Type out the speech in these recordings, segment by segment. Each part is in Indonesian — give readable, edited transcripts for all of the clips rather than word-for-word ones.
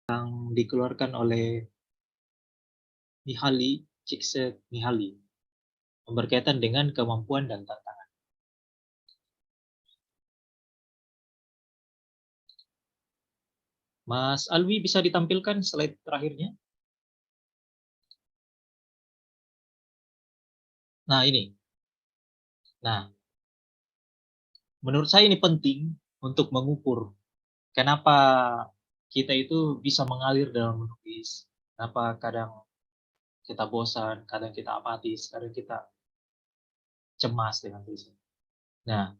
yang dikeluarkan oleh Mihaly Csikszentmihalyi berkaitan dengan kemampuan dan tantangan. Mas Alwi bisa ditampilkan slide terakhirnya? Nah, ini. Nah, menurut saya ini penting untuk mengukur kenapa kita itu bisa mengalir dalam menulis, kenapa kadang kita bosan, kadang kita apatis, kadang kita cemas dengan tulisan. Nah,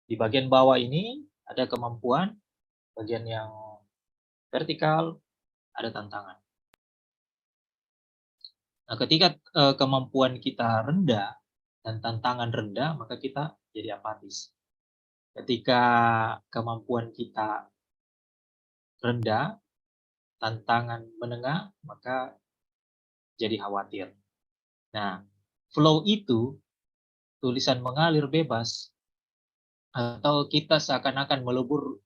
di bagian bawah ini ada kemampuan, bagian yang vertikal ada tantangan. Nah, ketika kemampuan kita rendah dan tantangan rendah, maka kita jadi apatis. Ketika kemampuan kita rendah, tantangan menengah, maka jadi khawatir. Nah, flow itu tulisan mengalir bebas atau kita seakan-akan melebur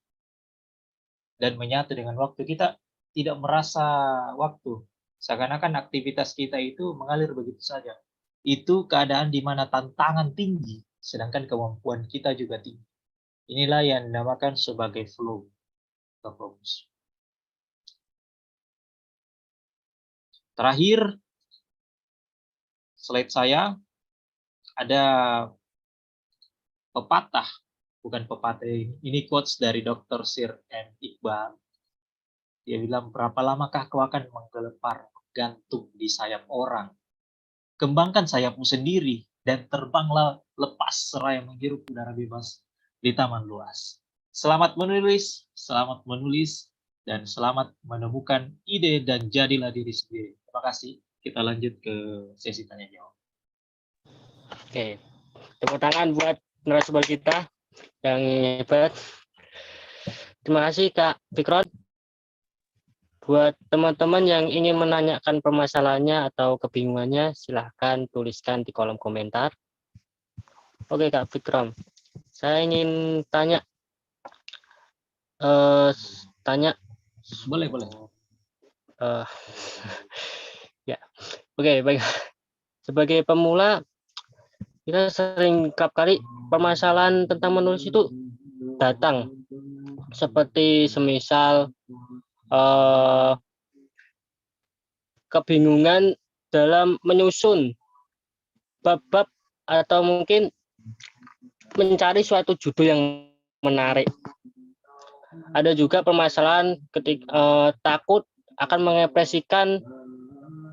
dan menyatu dengan waktu. Kita tidak merasa waktu. Seakan-akan aktivitas kita itu mengalir begitu saja. Itu keadaan di mana tantangan tinggi, sedangkan kemampuan kita juga tinggi. Inilah yang dinamakan sebagai flow atau fokus. Terakhir, slide saya ada pepatah, bukan pepatah ini quotes dari Dr. Sir M. Iqbal. Dia bilang, berapa lamakah kau akan menggelepar gantung di sayap orang? Kembangkan sayapmu sendiri dan terbanglah lepas seraya menghirup udara bebas di taman luas. Selamat menulis, dan selamat menemukan ide dan jadilah diri sendiri. Terima kasih. Kita lanjut ke sesi tanya jawab. Oke, tepuk tangan buat narasumber kita yang hebat. Terima kasih Kak Fikron. Buat teman-teman yang ingin menanyakan permasalahannya atau kebingungannya, silahkan tuliskan di kolom komentar. Oke Kak Fikron, saya ingin tanya. Boleh. Ya, oke, baik. Sebagai pemula, kita sering kerap kali permasalahan tentang menulis itu datang, seperti semisal kebingungan dalam menyusun bab-bab atau mungkin mencari suatu judul yang menarik. Ada juga permasalahan ketika takut akan mengekspresikan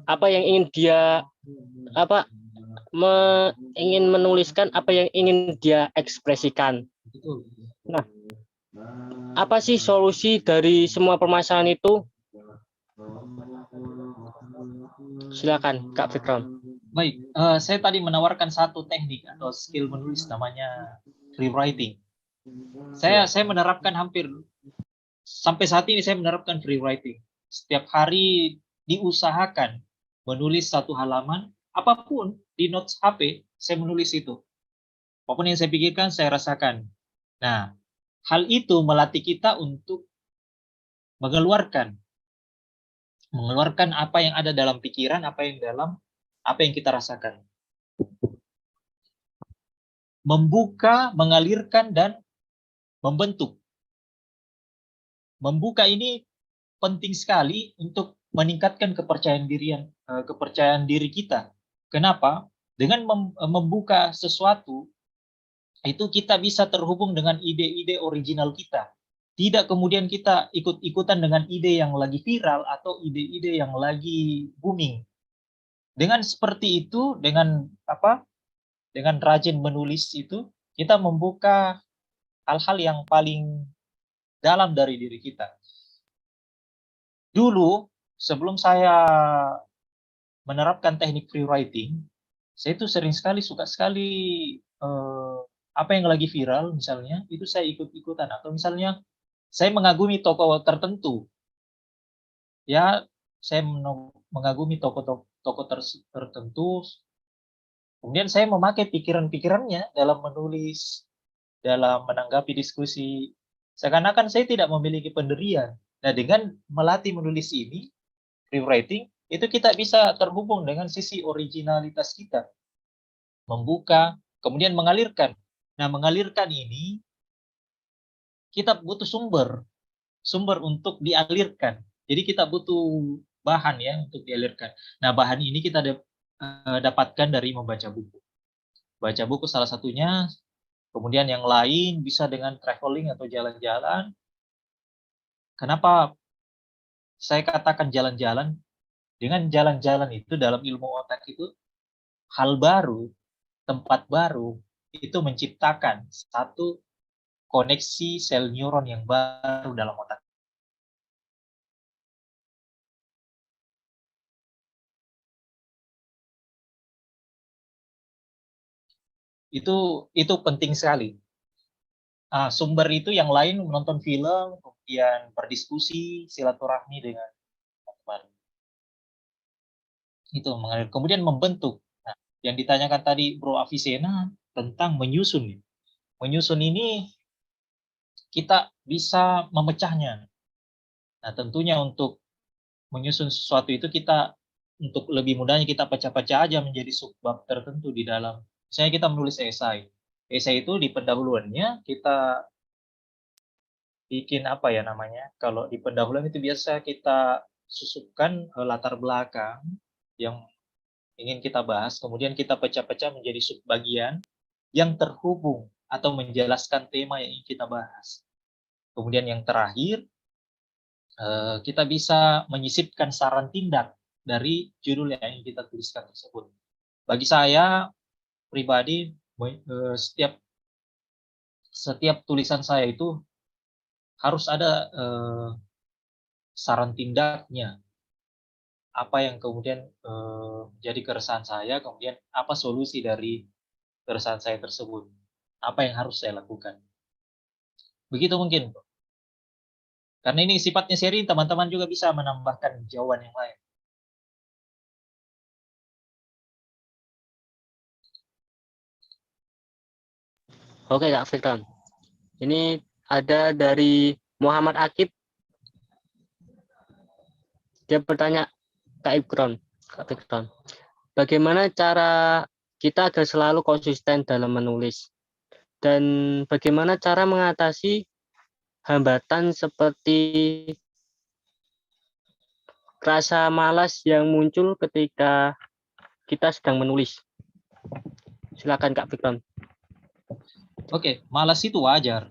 apa yang ingin dia ingin menuliskan apa yang ingin dia ekspresikan. Nah, apa sih solusi dari semua permasalahan itu? Silakan Kak Fikron. Baik, saya tadi menawarkan satu teknik atau skill menulis namanya free writing. Saya menerapkan hampir sampai saat ini saya menerapkan free writing. Setiap hari diusahakan menulis satu halaman, apapun di notes HP, saya menulis itu. Apapun yang saya pikirkan, saya rasakan. Nah, hal itu melatih kita untuk mengeluarkan apa yang ada dalam pikiran, apa yang kita rasakan. Membuka, mengalirkan, dan membentuk. Membuka ini penting sekali untuk meningkatkan kepercayaan diri kita. Kenapa? Dengan membuka sesuatu, itu kita bisa terhubung dengan ide-ide original kita. Tidak kemudian kita ikut-ikutan dengan ide yang lagi viral atau ide-ide yang lagi booming. Dengan seperti itu, dengan rajin menulis itu, kita membuka hal-hal yang paling dalam dari diri kita. Dulu, sebelum saya menerapkan teknik free writing, saya itu suka sekali apa yang lagi viral misalnya, itu saya ikut-ikutan. Atau misalnya saya mengagumi tokoh tertentu. Ya, saya mengagumi tokoh tertentu. Kemudian saya memakai pikiran-pikirannya dalam menulis, dalam menanggapi diskusi. Seakan-akan saya tidak memiliki pendirian Nah, dengan melatih menulis ini, free writing, itu kita bisa terhubung dengan sisi originalitas kita. Membuka, kemudian mengalirkan. Nah, mengalirkan ini, kita butuh sumber untuk dialirkan. Jadi kita butuh bahan ya untuk dialirkan. Nah, bahan ini kita dapatkan dari membaca buku. Baca buku salah satunya, kemudian yang lain bisa dengan traveling atau jalan-jalan. Kenapa saya katakan jalan-jalan? Dengan jalan-jalan itu dalam ilmu otak itu hal baru, tempat baru itu menciptakan satu koneksi sel neuron yang baru dalam otak. Itu penting sekali. Sumber itu yang lain menonton film, kemudian berdiskusi, silaturahmi dengan teman. Itu mengalir. Kemudian membentuk. Nah, yang ditanyakan tadi Bro Avicenna tentang menyusun. Menyusun ini kita bisa memecahnya. Nah, tentunya untuk menyusun sesuatu itu kita untuk lebih mudahnya kita pecah-pecah aja menjadi subbab tertentu di dalam. Misalnya kita menulis esai. Esai itu di pendahuluannya kita bikin apa ya namanya? Kalau di pendahuluan itu biasa kita susupkan latar belakang yang ingin kita bahas, kemudian kita pecah-pecah menjadi subbagian yang terhubung atau menjelaskan tema yang ingin kita bahas. Kemudian yang terakhir, kita bisa menyisipkan saran tindak dari judul yang ingin kita tuliskan tersebut. Bagi saya pribadi, setiap tulisan saya itu harus ada saran tindaknya. Apa yang kemudian jadi keresahan saya, kemudian apa solusi dari keresahan saya tersebut. Apa yang harus saya lakukan. Begitu mungkin. Karena ini sifatnya seri, teman-teman juga bisa menambahkan jawaban yang lain. Oke Kak Fikron. Ini ada dari Muhammad Akib. Dia bertanya Kak Fikron, bagaimana cara kita agar selalu konsisten dalam menulis? Dan bagaimana cara mengatasi hambatan seperti rasa malas yang muncul ketika kita sedang menulis? Silakan Kak Fikron. Oke, malas itu wajar.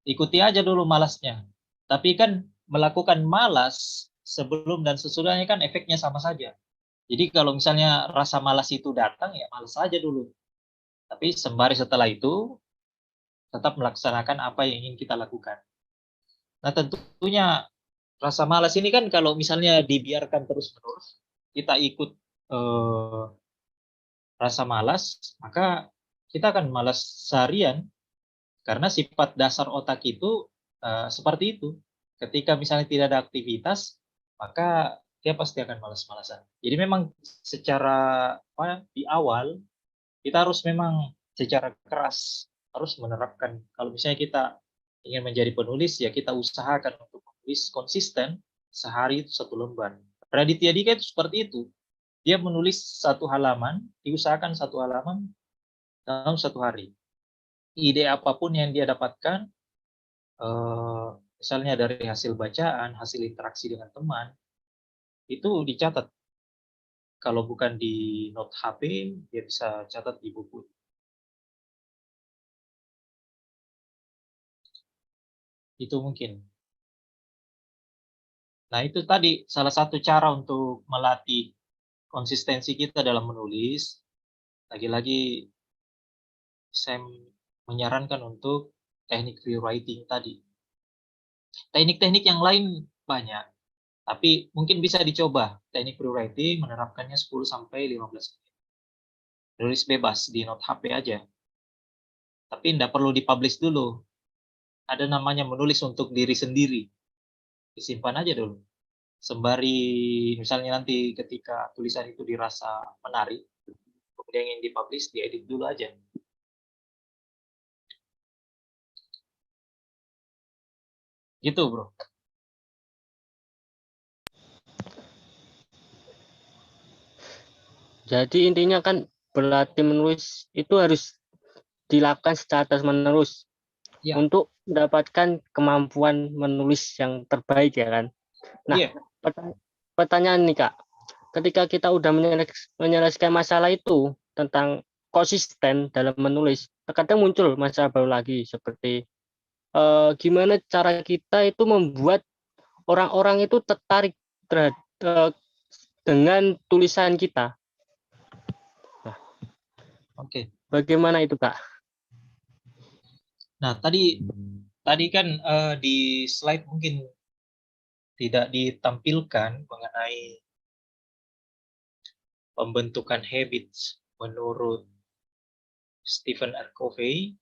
Ikuti aja dulu malasnya. Tapi kan melakukan malas sebelum dan sesudahnya kan efeknya sama saja. Jadi kalau misalnya rasa malas itu datang, ya malas aja dulu. Tapi sembari setelah itu, tetap melaksanakan apa yang ingin kita lakukan. Nah, tentunya rasa malas ini kan kalau misalnya dibiarkan terus-menerus, kita ikut rasa malas, maka kita akan malas seharian karena sifat dasar otak itu seperti itu. Ketika misalnya tidak ada aktivitas, maka dia pasti akan malas-malasan. Jadi memang secara di awal kita harus memang secara keras harus menerapkan. Kalau misalnya kita ingin menjadi penulis, ya kita usahakan untuk menulis konsisten sehari itu 1 lembar. Raditya Dika itu seperti itu. Dia menulis 1 halaman, diusahakan 1 halaman dalam 1 hari. Ide apapun yang dia dapatkan, misalnya dari hasil bacaan, hasil interaksi dengan teman, itu dicatat. Kalau bukan di note HP, dia bisa catat di buku. Itu mungkin. Nah, itu tadi salah satu cara untuk melatih konsistensi kita dalam menulis. Lagi-lagi saya menyarankan untuk teknik rewriting tadi. Teknik-teknik yang lain banyak, tapi mungkin bisa dicoba. Teknik rewriting menerapkannya 10 sampai 15 menit. Tulis bebas di note HP aja. Tapi tidak perlu dipublish dulu. Ada namanya menulis untuk diri sendiri. Disimpan aja dulu. Sembari misalnya nanti ketika tulisan itu dirasa menarik, kemudian ingin dipublish, diedit dulu aja. Gitu, Bro. Jadi intinya kan berlatih menulis itu harus dilakukan secara terus-menerus Ya, untuk mendapatkan kemampuan menulis yang terbaik ya kan. Nah, iya, pertanyaan nih Kak, ketika kita udah menyelesaikan masalah itu tentang konsisten dalam menulis, terkadang muncul masalah baru lagi seperti gimana cara kita itu membuat orang-orang itu tertarik terhadap dengan tulisan kita. Nah, oke. bagaimana itu Kak? Nah, tadi kan di slide mungkin tidak ditampilkan mengenai pembentukan habits menurut Stephen R. Covey,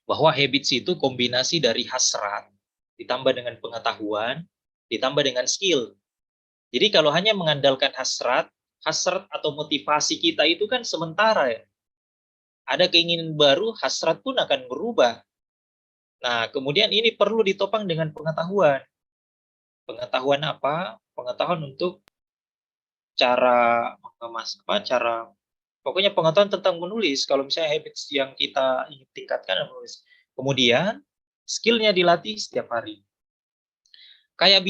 bahwa habits itu kombinasi dari hasrat ditambah dengan pengetahuan ditambah dengan skill. Jadi kalau hanya mengandalkan hasrat atau motivasi kita itu kan sementara ya. Ada keinginan baru, hasrat pun akan berubah. Nah, kemudian ini perlu ditopang dengan pengetahuan. Pengetahuan apa? Pengetahuan untuk cara mengemas apa? Pokoknya pengetahuan tentang menulis. Kalau misalnya habits yang kita ingin tingkatkan adalah menulis. Kemudian skillnya dilatih setiap hari. Kayak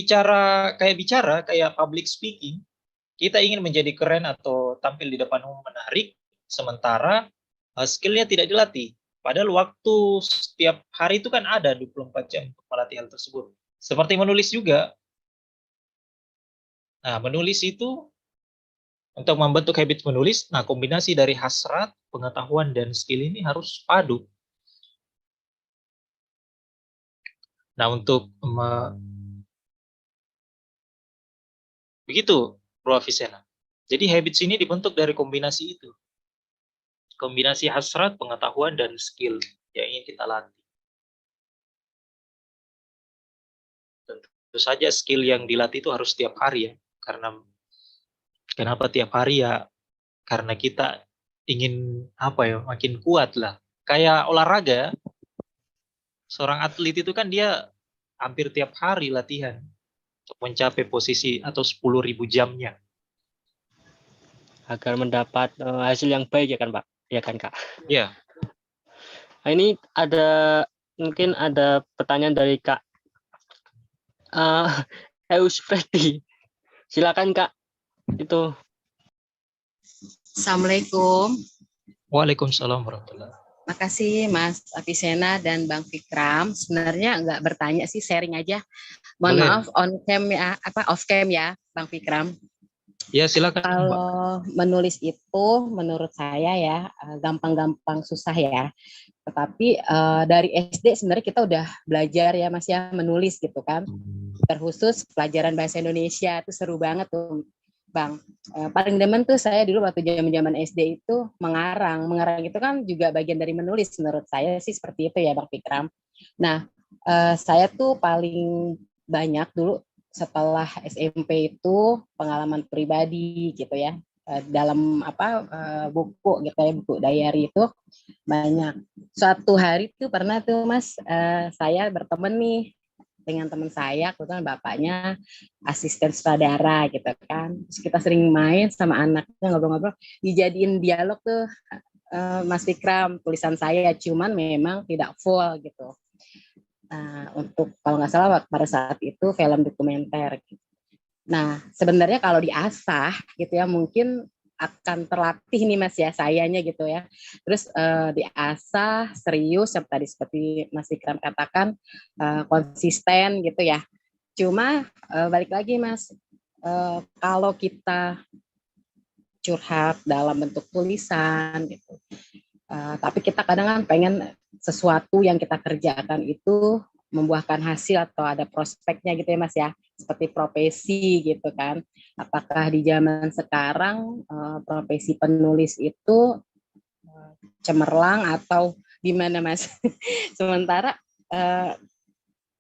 public speaking, kita ingin menjadi keren atau tampil di depan umum menarik, sementara skillnya tidak dilatih. Padahal waktu setiap hari itu kan ada 24 jam untuk melatih hal tersebut. Seperti menulis juga. Nah, menulis itu untuk membentuk habit menulis, nah kombinasi dari hasrat, pengetahuan, dan skill ini harus padu. Nah, begitu, Bro Avicenna. Jadi habits ini dibentuk dari kombinasi itu. Kombinasi hasrat, pengetahuan, dan skill yang ingin kita latih. Tentu saja skill yang dilatih itu harus setiap hari ya. Kenapa tiap hari ya? Karena kita ingin apa ya, makin kuat lah. Kayak olahraga, seorang atlet itu kan dia hampir tiap hari latihan untuk mencapai posisi atau 10.000 jamnya. Agar mendapat hasil yang baik ya kan Pak? Ya kan Kak? Ya, Nah, ini mungkin ada pertanyaan dari Kak Euspeti. Silakan Kak. Itu. Assalamualaikum. Waalaikumsalam warahmatullahi wabarakatuh. Makasih Mas Avicenna dan Bang Fikram. Sebenarnya nggak bertanya sih, sharing aja. Mohon Boleh. maaf on cam ya, off cam ya, Bang Fikram. Ya, silakan, Mbak. Kalau menulis itu menurut saya ya gampang-gampang susah ya. Tetapi dari SD sebenarnya kita udah belajar ya Mas ya menulis gitu kan. Terkhusus pelajaran bahasa Indonesia itu seru banget tuh Bang. Paling demen tuh saya dulu waktu zaman SD itu mengarang itu kan juga bagian dari menulis menurut saya sih seperti itu ya Bang Fikram. Nah saya tuh paling banyak dulu setelah SMP itu pengalaman pribadi gitu ya dalam buku gitu ya, buku diary itu banyak. Suatu hari tuh pernah tuh Mas saya berteman nih dengan teman saya, kebetulan bapaknya asisten sutradara gitu kan. Terus kita sering main sama anaknya ngobrol-ngobrol, dijadiin dialog tuh Mas Fikram tulisan saya, cuman memang tidak full gitu. Untuk kalau nggak salah pada saat itu film dokumenter. Nah sebenarnya kalau diasah gitu ya mungkin akan terlatih nih Mas ya sayanya gitu ya. Terus diasah serius seperti Mas Fikram katakan konsisten gitu ya. Cuma balik lagi Mas kalau kita curhat dalam bentuk tulisan gitu. Tapi kita kadang kan pengen sesuatu yang kita kerjakan itu membuahkan hasil atau ada prospeknya gitu ya Mas ya, seperti profesi gitu kan. Apakah di zaman sekarang profesi penulis itu cemerlang atau gimana Mas? Sementara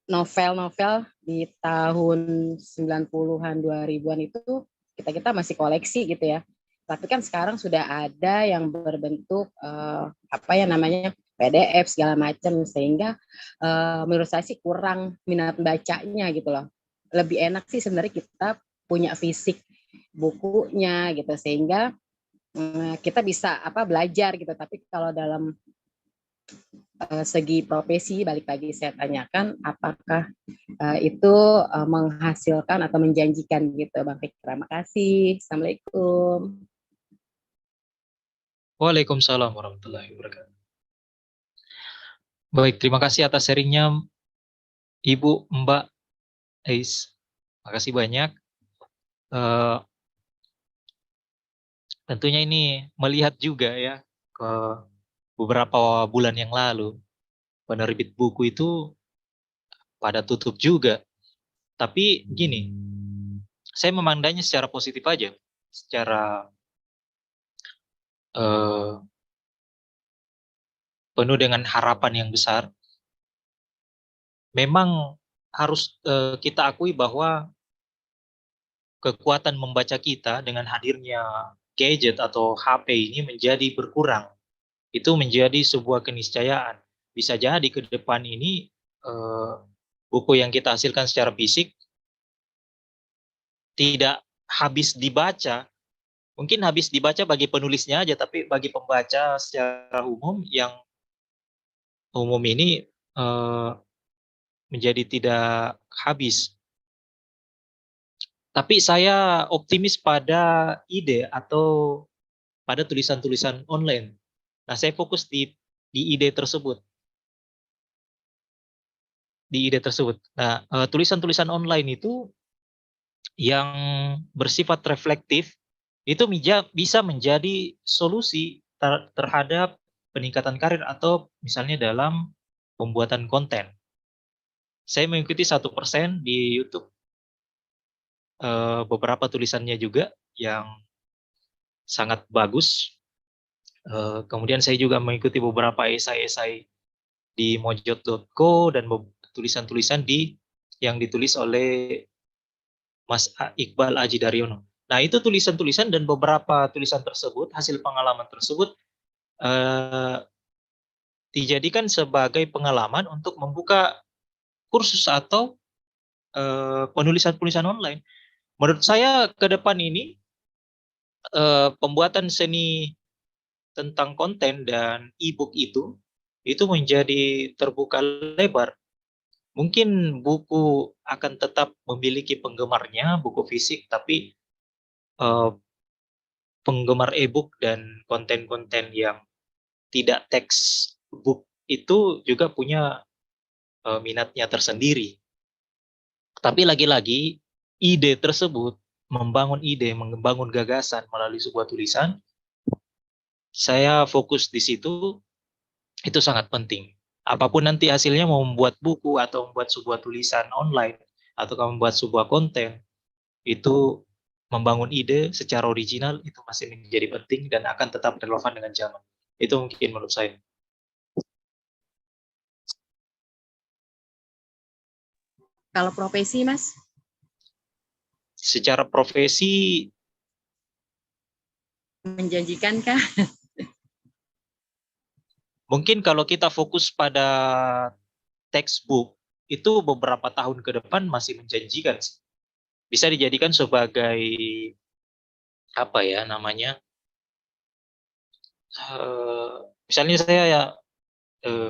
novel-novel di tahun 90-an 2000-an itu kita masih koleksi gitu ya. Tapi kan sekarang sudah ada yang berbentuk PDF segala macam sehingga menurut saya sih kurang minat bacanya gitu loh. Lebih enak sih sebenarnya kita punya fisik bukunya gitu, sehingga kita bisa belajar gitu. Tapi kalau dalam segi profesi, balik lagi saya tanyakan apakah itu menghasilkan atau menjanjikan gitu, Bang Fikra. Terima kasih. Assalamualaikum. Waalaikumsalam warahmatullahi wabarakatuh. Baik, terima kasih atas sharingnya Ibu Mbak Ais. Makasih banyak. Tentunya ini melihat juga ya ke beberapa bulan yang lalu penerbit buku itu pada tutup juga. Tapi gini, saya memandangnya secara positif aja, secara penuh dengan harapan yang besar. Memang harus kita akui bahwa kekuatan membaca kita dengan hadirnya gadget atau HP ini menjadi berkurang. Itu menjadi sebuah keniscayaan. Bisa jadi ke depan ini buku yang kita hasilkan secara fisik tidak habis dibaca. Mungkin habis dibaca bagi penulisnya aja, tapi bagi pembaca secara umum yang umum ini menjadi tidak habis. Tapi saya optimis pada ide atau pada tulisan-tulisan online. Nah, saya fokus di ide tersebut. Di ide tersebut. Nah, tulisan-tulisan online itu yang bersifat reflektif itu bisa menjadi solusi terhadap peningkatan karir atau misalnya dalam pembuatan konten. Saya mengikuti 1% di YouTube beberapa tulisannya juga yang sangat bagus. Kemudian saya juga mengikuti beberapa esai-esai di mojot.co dan tulisan-tulisan yang ditulis oleh Mas Iqbal Aji Daryono. Nah, itu tulisan-tulisan dan beberapa tulisan tersebut, hasil pengalaman tersebut dijadikan sebagai pengalaman untuk membuka kursus atau penulisan-penulisan online. Menurut saya ke depan ini pembuatan seni tentang konten dan e-book itu menjadi terbuka lebar. Mungkin buku akan tetap memiliki penggemarnya, buku fisik, tapi penggemar e-book dan konten-konten yang tidak teks book itu juga punya minatnya tersendiri. Tapi lagi-lagi ide tersebut, membangun ide, membangun gagasan melalui sebuah tulisan, saya fokus di situ, itu sangat penting. Apapun nanti hasilnya, mau membuat buku atau membuat sebuah tulisan online atau membuat sebuah konten, itu membangun ide secara original itu masih menjadi penting dan akan tetap relevan dengan zaman. Itu mungkin menurut saya. Kalau profesi, Mas? Secara profesi Menjanjikan kah? mungkin kalau kita fokus pada textbook itu beberapa tahun ke depan masih menjanjikan. Bisa dijadikan sebagai apa ya namanya? Misalnya saya ya,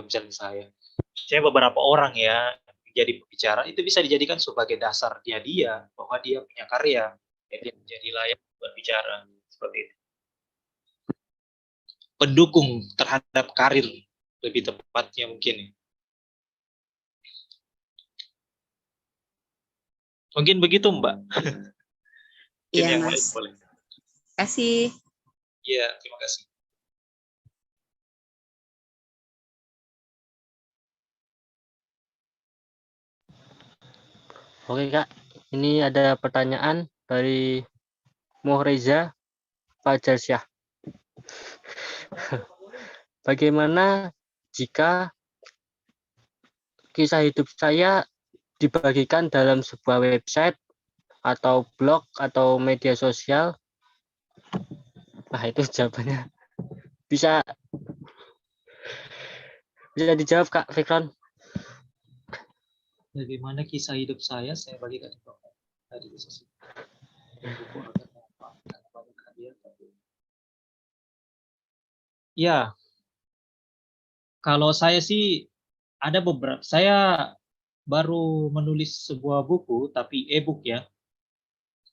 misalnya saya beberapa orang ya jadi pembicara itu bisa dijadikan sebagai dasarnya dia bahwa dia punya karya, dia menjadi layak berbicara seperti itu. Pendukung terhadap karir lebih tepatnya mungkin. Mungkin begitu Mbak. Iya, Yang lain Mas. boleh. Kasih. Iya, terima kasih. Oke Kak, ini ada pertanyaan dari Mohreza Fajarsyah. Bagaimana jika kisah hidup saya dibagikan dalam sebuah website atau blog atau media sosial? Nah, itu jawabannya. Bisa dijawab Kak Fikron. Bagaimana kisah hidup saya bagikan di blog. Ya, kalau saya sih ada beberapa. Saya baru menulis sebuah buku, tapi e-book ya.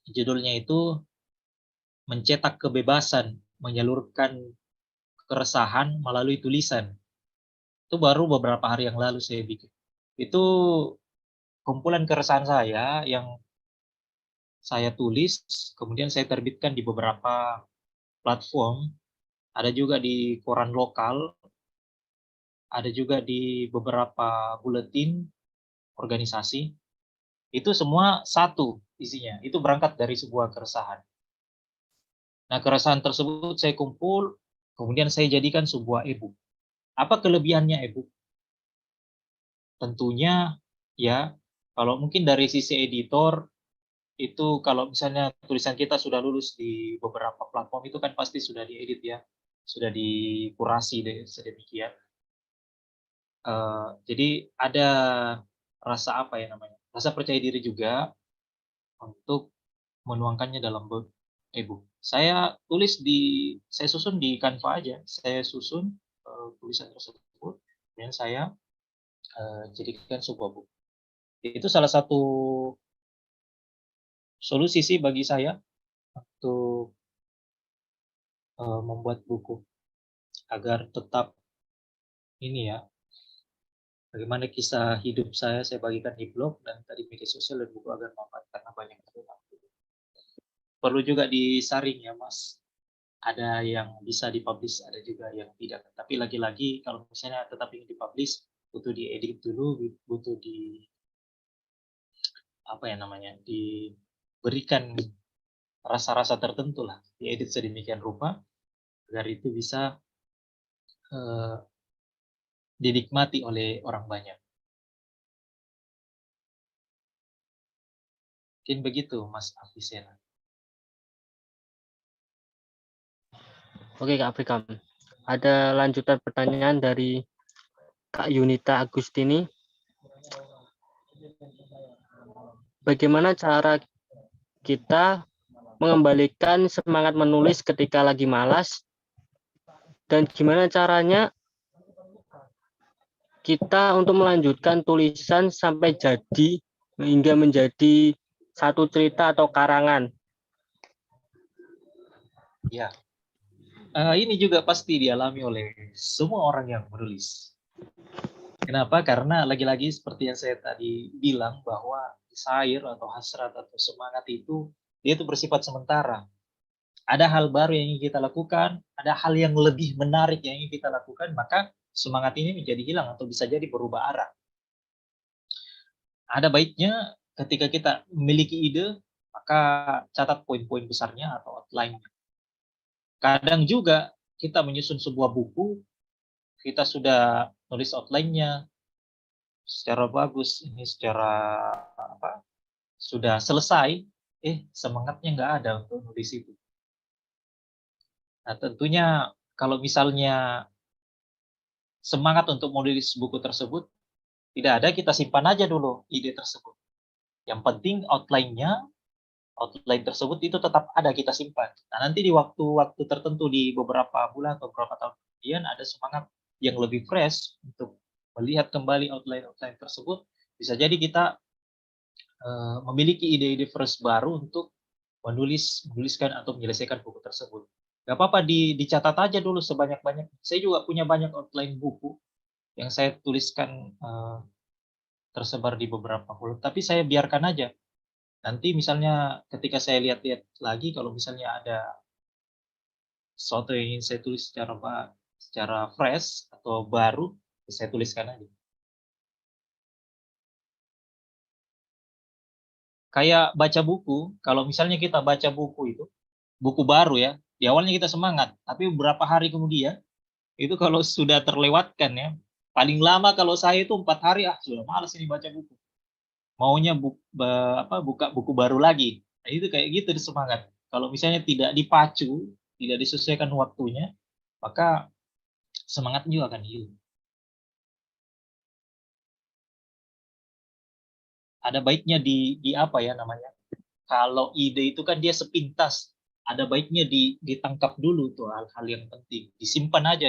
Judulnya itu Mencetak Kebebasan, Menyalurkan Keresahan Melalui Tulisan. Itu baru beberapa hari yang lalu saya bikin. Itu kumpulan keresahan saya yang saya tulis, kemudian saya terbitkan di beberapa platform, ada juga di koran lokal, ada juga di beberapa buletin organisasi. Itu semua satu isinya. Itu berangkat dari sebuah keresahan. Nah, keresahan tersebut saya kumpul, kemudian saya jadikan sebuah e-book. Apa kelebihannya e-book? Tentunya ya, kalau mungkin dari sisi editor itu kalau misalnya tulisan kita sudah lulus di beberapa platform itu kan pasti sudah diedit ya, sudah dikurasi sedemikian. Jadi ada rasa apa ya namanya, rasa percaya diri juga untuk menuangkannya dalam e-book. Saya susun di Canva aja, saya susun tulisan tersebut, kemudian saya jadikan sebuah buku. Itu salah satu solusi sih bagi saya untuk membuat buku agar tetap ini ya, bagaimana kisah hidup saya bagikan di blog dan tadi media sosial dan buku agar manfaat karena banyak yang perlu juga disaring ya Mas. Ada yang bisa dipublish, ada juga yang tidak. Tapi lagi-lagi kalau misalnya tetap ingin dipublish, butuh diedit dulu, butuh di apa ya namanya, diberikan rasa-rasa tertentu lah, diedit sedemikian rupa agar itu bisa eh, dinikmati oleh orang banyak. Mungkin begitu Mas Afisena. Oke Kak Afrikam. Ada lanjutan pertanyaan dari Kak Yunita Agustini. Bagaimana cara kita mengembalikan semangat menulis ketika lagi malas? Dan gimana caranya kita untuk melanjutkan tulisan sampai jadi hingga menjadi satu cerita atau karangan? Ya, ini juga pasti dialami oleh semua orang yang menulis. Kenapa? Karena lagi-lagi seperti yang saya tadi bilang bahwa desire atau hasrat atau semangat itu dia itu bersifat sementara. Ada hal baru yang ingin kita lakukan, ada hal yang lebih menarik yang ingin kita lakukan, maka semangat ini menjadi hilang atau bisa jadi berubah arah. Ada baiknya ketika kita memiliki ide, maka catat poin-poin besarnya atau outline-nya. Kadang juga kita menyusun sebuah buku, kita sudah nulis outline-nya secara bagus, ini secara apa, sudah selesai, semangatnya nggak ada untuk nulis itu. Nah tentunya kalau misalnya semangat untuk menulis buku tersebut tidak ada, kita simpan aja dulu ide tersebut. Yang penting outline tersebut itu tetap ada, kita simpan. Nah nanti di waktu-waktu tertentu di beberapa bulan atau beberapa tahun kemudian ada semangat yang lebih fresh untuk melihat kembali outline-outline tersebut, bisa jadi kita memiliki ide-ide fresh baru untuk menuliskan atau menyelesaikan buku tersebut. Gak apa-apa dicatat aja dulu sebanyak-banyak. Saya juga punya banyak outline buku yang saya tuliskan tersebar di beberapa volume, tapi saya biarkan aja. Nanti misalnya ketika saya lihat-lihat lagi, kalau misalnya ada sesuatu yang ingin saya tulis secara fresh atau baru, saya tuliskan aja. Kayak baca buku, kalau misalnya kita baca buku itu, buku baru ya, di awalnya kita semangat, tapi beberapa hari kemudian, itu kalau sudah terlewatkan ya, paling lama kalau saya itu 4 hari, sudah malas ini baca buku. Maunya buka buku baru lagi. Nah, itu kayak gitu semangat. Kalau misalnya tidak dipacu, tidak disesuaikan waktunya, maka semangatnya juga akan hilang. Ada baiknya di apa ya namanya? Kalau ide itu kan dia sepintas. ada baiknya ditangkap dulu tuh hal-hal yang penting. Disimpan aja,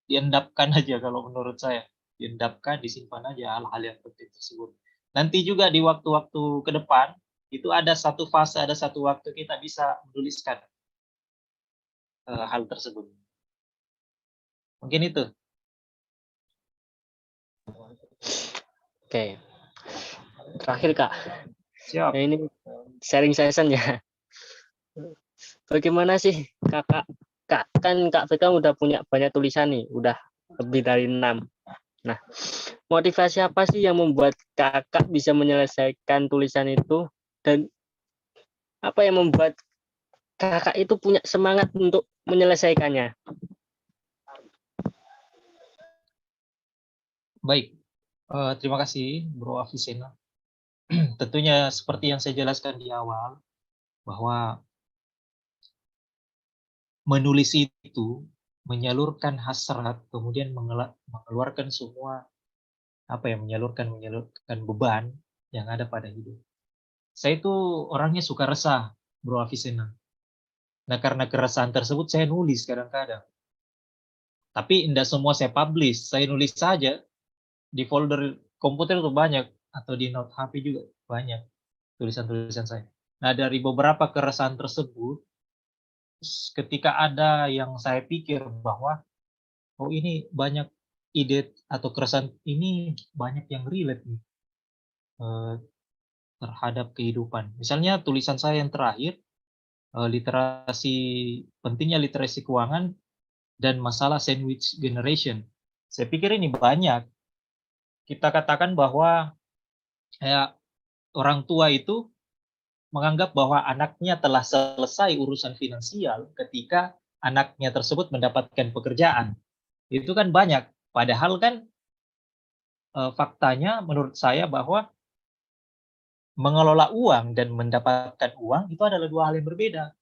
diendapkan aja kalau menurut saya. Diendapkan, disimpan aja hal-hal yang penting tersebut. Nanti juga di waktu-waktu ke depan, itu ada satu fase, ada satu waktu kita bisa menuliskan hal tersebut. Mungkin itu. Oke. Terakhir Kak. Siap. Nah, ini sharing session ya. Bagaimana sih Kak, kan Kak Fikram udah punya banyak tulisan nih, udah lebih dari 6. Nah, motivasi apa sih yang membuat Kakak bisa menyelesaikan tulisan itu, dan apa yang membuat Kakak itu punya semangat untuk menyelesaikannya? Baik. Terima kasih Bro Avicenna. Tentunya seperti yang saya jelaskan di awal, bahwa menulis itu menyalurkan hasrat, kemudian mengeluarkan semua menyalurkan beban yang ada pada hidup. Saya itu orangnya suka resah, Bro Avicenna. Nah, karena keresahan tersebut saya nulis kadang-kadang. Tapi tidak semua saya publish, saya nulis saja di folder komputer itu banyak, atau di note HP juga banyak tulisan-tulisan saya. Nah, dari beberapa keresahan tersebut, ketika ada yang saya pikir bahwa oh ini banyak ide atau keresahan ini banyak yang relate nih terhadap kehidupan. Misalnya tulisan saya yang terakhir, pentingnya literasi keuangan dan masalah sandwich generation. Saya pikir ini banyak. Kita katakan bahwa orang tua itu menganggap bahwa anaknya telah selesai urusan finansial ketika anaknya tersebut mendapatkan pekerjaan. Itu kan banyak. Padahal kan faktanya menurut saya bahwa mengelola uang dan mendapatkan uang itu adalah dua hal yang berbeda.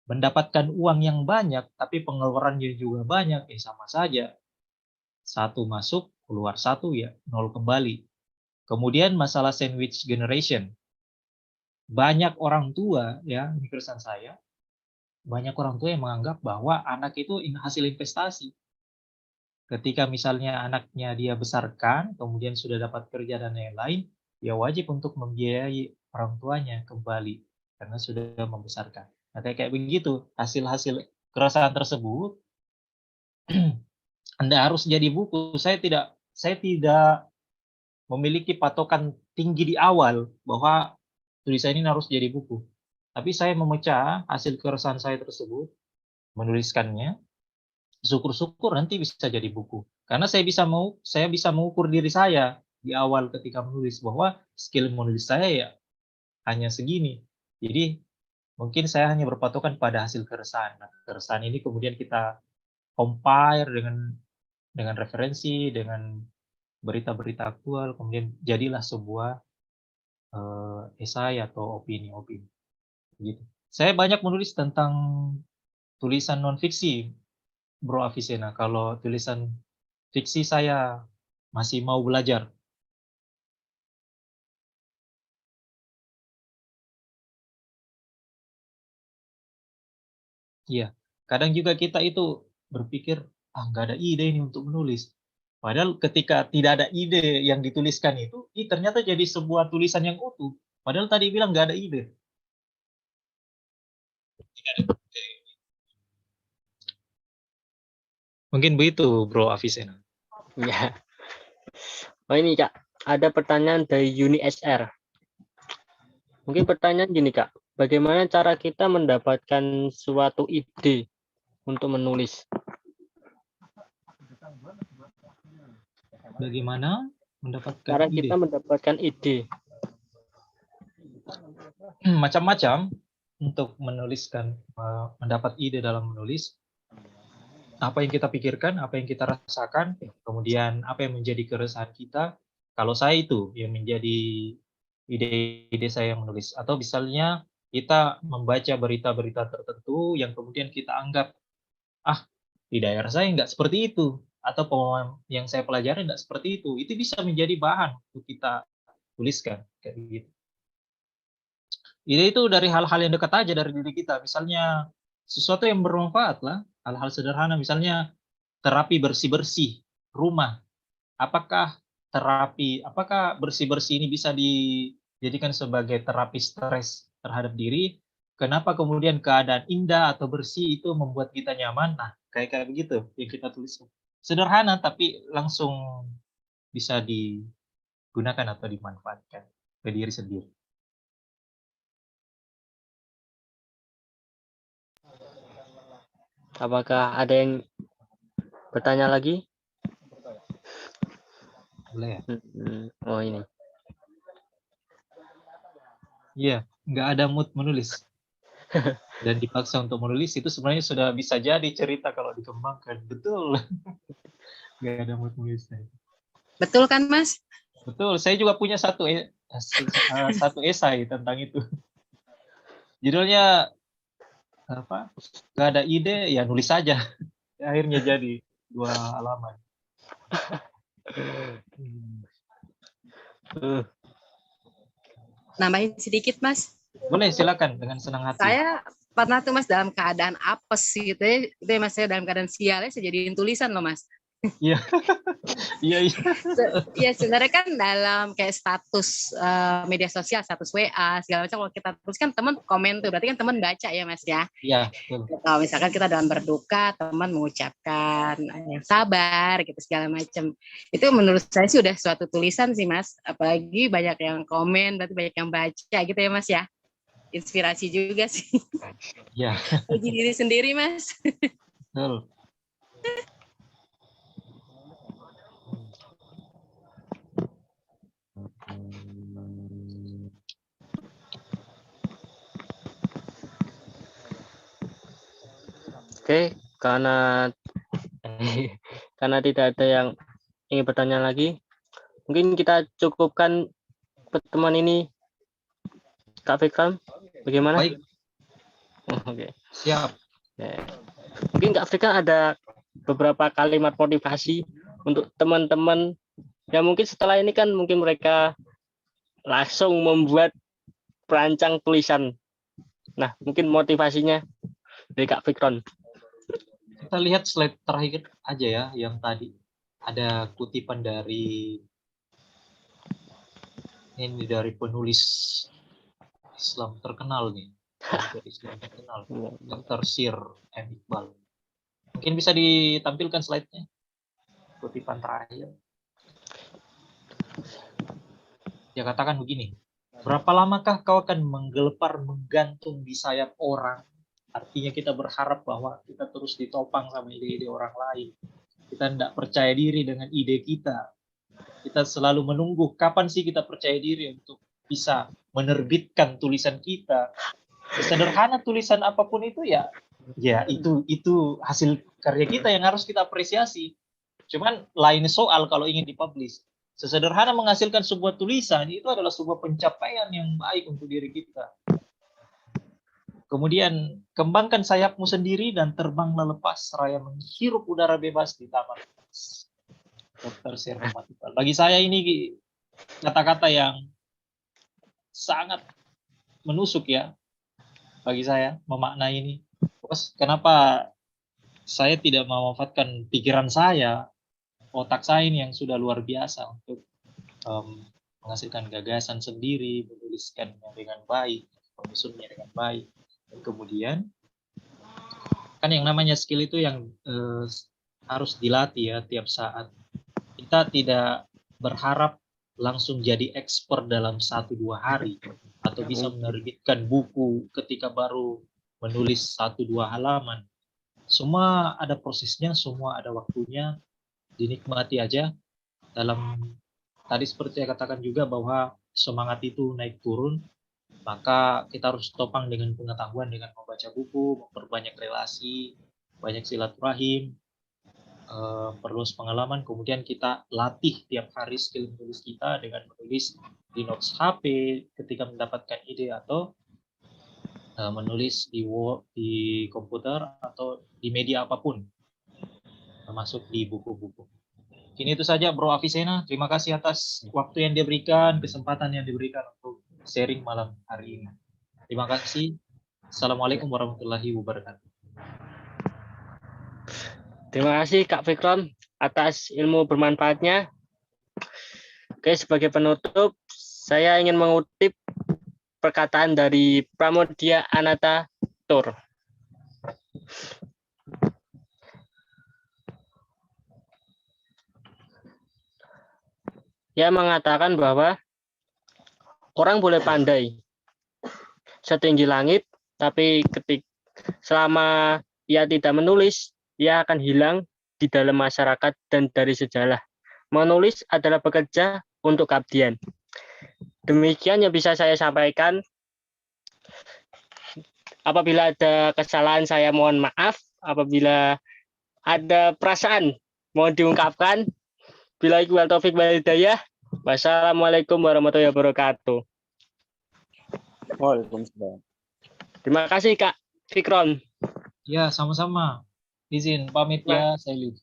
Mendapatkan uang yang banyak tapi pengeluarannya juga banyak, sama saja. Satu masuk, keluar satu ya, nol kembali. Kemudian masalah sandwich generation. Banyak orang tua, ya, ini keresahan saya, banyak orang tua yang menganggap bahwa anak itu hasil investasi. Ketika misalnya anaknya dia besarkan, kemudian sudah dapat kerja dan lain-lain, dia wajib untuk membiayai orang tuanya kembali karena sudah membesarkan. Nah, kayak begitu, hasil-hasil keresahan tersebut Anda harus jadi buku. Saya tidak memiliki patokan tinggi di awal bahwa tulisan ini harus jadi buku. Tapi saya memecah hasil keresahan saya tersebut, menuliskannya, syukur-syukur nanti bisa jadi buku. Karena saya bisa mengukur diri saya di awal ketika menulis bahwa skill menulis saya ya hanya segini. Jadi mungkin saya hanya berpatokan pada hasil keresahan. Nah, keresahan ini kemudian kita compare dengan referensi, dengan berita-berita aktual, kemudian jadilah sebuah esai atau opini-opini. Gitu. Saya banyak menulis tentang tulisan non fiksi, Bro Avicenna. Kalau tulisan fiksi saya masih mau belajar. Iya, kadang juga kita itu berpikir, nggak ada ide ini untuk menulis. Padahal ketika tidak ada ide yang dituliskan itu, ternyata jadi sebuah tulisan yang utuh. Padahal tadi bilang nggak ada ide. Mungkin begitu, Bro Avicenna. Ya. Oh ini Kak, ada pertanyaan dari Uni SR. Mungkin pertanyaan gini Kak, bagaimana cara kita mendapatkan suatu ide untuk menulis? Bagaimana mendapatkan Cara ide? kita mendapatkan ide. Macam-macam untuk menuliskan, mendapat ide dalam menulis. Apa yang kita pikirkan, apa yang kita rasakan, kemudian apa yang menjadi keresahan kita. Kalau saya itu yang menjadi ide-ide saya yang menulis. Atau misalnya kita membaca berita-berita tertentu yang kemudian kita anggap, di daerah saya nggak seperti itu. Atau pengalaman yang saya pelajari nggak seperti itu. Itu bisa menjadi bahan untuk kita tuliskan. Kayak gitu. Ide itu dari hal-hal yang dekat aja dari diri kita. Misalnya sesuatu yang bermanfaat lah, hal-hal sederhana. Misalnya terapi bersih-bersih rumah. Apakah bersih-bersih ini bisa dijadikan sebagai terapi stres terhadap diri? Kenapa kemudian keadaan indah atau bersih itu membuat kita nyaman? Nah, kayak begitu yang kita tulis. Sederhana tapi langsung bisa digunakan atau dimanfaatkan ke diri sendiri. Apakah ada yang bertanya lagi? Boleh ya? Oh ini. Iya, nggak ada mood menulis. Dan dipaksa untuk menulis itu sebenarnya sudah bisa jadi cerita kalau dikembangkan. Betul. Nggak ada mood menulisnya. Betul kan, Mas? Betul, saya juga punya satu esai tentang itu. Judulnya apa? Nggak ada ide, ya nulis saja. Akhirnya jadi 2 halaman. Nambahin sedikit, Mas. Boleh, silakan dengan senang hati. Saya pernah tuh, Mas, dalam keadaan apes gitu ya. Itu ya, Mas, saya dalam keadaan sial ya, saya jadiin tulisan loh, Mas. Iya. Iya. Ya sebenarnya kan dalam kayak status media sosial, status WA segala macam, kalau kita tulis kan teman komen tuh, berarti kan teman baca ya, Mas ya. Iya, betul. Kalau misalkan kita dalam berduka, teman mengucapkan yang sabar gitu segala macam. Itu menurut saya sih udah suatu tulisan sih, Mas. Apalagi banyak yang komen, berarti banyak yang baca gitu ya, Mas ya. Inspirasi juga sih. Iya, Bagi diri sendiri, Mas. betul. Oke, karena tidak ada yang ingin bertanya lagi, mungkin kita cukupkan pertemuan ini. Kak Fikram, bagaimana? Baik, Oke. siap. Mungkin Kak Fikram ada beberapa kalimat motivasi untuk teman-teman yang mungkin setelah ini kan mungkin mereka langsung membuat perancang tulisan. Nah, mungkin motivasinya dari Kak Fikron. Kita lihat slide terakhir aja ya, yang tadi. Ada kutipan dari penulis Islam terkenal nih. Islam terkenal. Dr. Sir M. Iqbal. Mungkin bisa ditampilkan slide-nya. Kutipan terakhir. Dia katakan begini. Berapa lamakah kau akan menggelepar menggantung di sayap orang? Artinya kita berharap bahwa kita terus ditopang sama ide-ide orang lain. Kita tidak percaya diri dengan ide kita. Kita selalu menunggu kapan sih kita percaya diri untuk bisa menerbitkan tulisan kita. Sesederhana tulisan apapun itu ya itu hasil karya kita yang harus kita apresiasi. Cuman lain soal kalau ingin dipublish. Sesederhana menghasilkan sebuah tulisan itu adalah sebuah pencapaian yang baik untuk diri kita. Kemudian kembangkan sayapmu sendiri dan terbanglah lepas seraya menghirup udara bebas di taman. Dr. Sir Muhammad Iqbal. Bagi saya ini kata-kata yang sangat menusuk ya. Bagi saya memaknai ini. Terus kenapa saya tidak memanfaatkan pikiran saya, otak saya ini yang sudah luar biasa untuk menghasilkan gagasan sendiri, menuliskannya dengan baik, menyusunnya dengan baik. Dan kemudian kan yang namanya skill itu yang harus dilatih ya tiap saat. Kita tidak berharap langsung jadi expert dalam 1-2 hari atau bisa menerbitkan buku ketika baru menulis 1-2 halaman. Semua ada prosesnya, semua ada waktunya, dinikmati aja. Dalam tadi seperti saya katakan juga bahwa semangat itu naik turun, maka kita harus topang dengan pengetahuan, dengan membaca buku, memperbanyak relasi, banyak silaturahim, perluas pengalaman, kemudian kita latih tiap hari skill menulis kita dengan menulis di notes HP ketika mendapatkan ide atau menulis di komputer atau di media apapun, termasuk di buku-buku. Mungkin itu saja Bro Avicenna. Terima kasih atas waktu yang diberikan, kesempatan yang diberikan untuk sharing malam hari ini. Terima kasih. Assalamualaikum warahmatullahi wabarakatuh. Terima kasih Kak Fikron atas ilmu bermanfaatnya. Oke, sebagai penutup, saya ingin mengutip perkataan dari Pramoedya Ananta Tur. Ia mengatakan bahwa orang boleh pandai setinggi langit, tapi selama ia tidak menulis, ia akan hilang di dalam masyarakat dan dari sejarah. Menulis adalah bekerja untuk keabdian. Demikian yang bisa saya sampaikan. Apabila ada kesalahan, saya mohon maaf. Apabila ada perasaan, mohon diungkapkan. Bila ikhwal taufik wal hidayah. Wassalamualaikum warahmatullahi wabarakatuh. Waalaikumsalam. Terima kasih Kak Fikron. Ya, sama-sama. Izin pamit ya, Sailid.